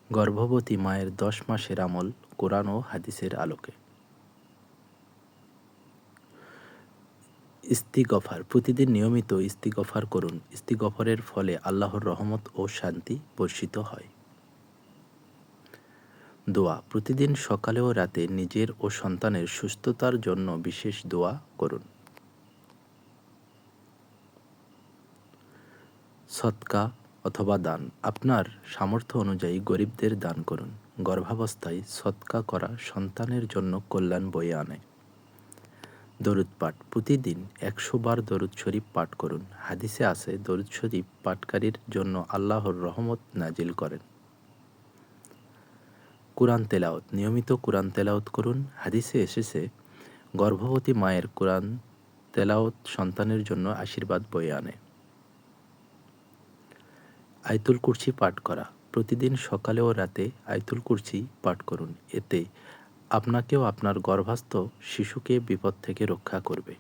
গর্ভবতী মায়ের 10 মাসের আমল কোরআন ও হাদিসের আলোকে। ইস্তিগফার, প্রতিদিন নিয়মিত ইস্তিগফার করুন। ইস্তিগফারের ফলে আল্লাহর রহমত ও শান্তি বর্ষিত হয়। দোয়া, প্রতিদিন সকালে ও রাতে নিজের ও সন্তানের সুস্থতার জন্য বিশেষ দোয়া করুন। সদকা অথবা দান, আপনার সামর্থ্য অনুযায়ী গরিবদের দান করুন। গর্ভাবস্থায় সদকা করা সন্তানের জন্য কল্যাণ বয়ে আনে। দরুদ পাঠ, প্রতিদিন 100 বার দরুদ শরীফ পাঠ করুন। হাদিসে আছে দরুদ শরীফ পাঠকারীর জন্য আল্লাহর রহমত নাজিল করেন। কুরআন তেলাওয়াত, নিয়মিত কুরআন তেলাওয়াত করুন। হাদিসে এসেছে গর্ভবতী মায়ের কুরআন তেলাওয়াত সন্তানের জন্য আশীর্বাদ বয়ে আনে। আয়াতুল কুরসি পাঠ করা, প্রতিদিন সকালে ও রাতে আয়াতুল কুরসি পাঠ করুন। এতে আপনাকেও আপনার গর্ভস্থ শিশুকে বিপদ থেকে রক্ষা করবে।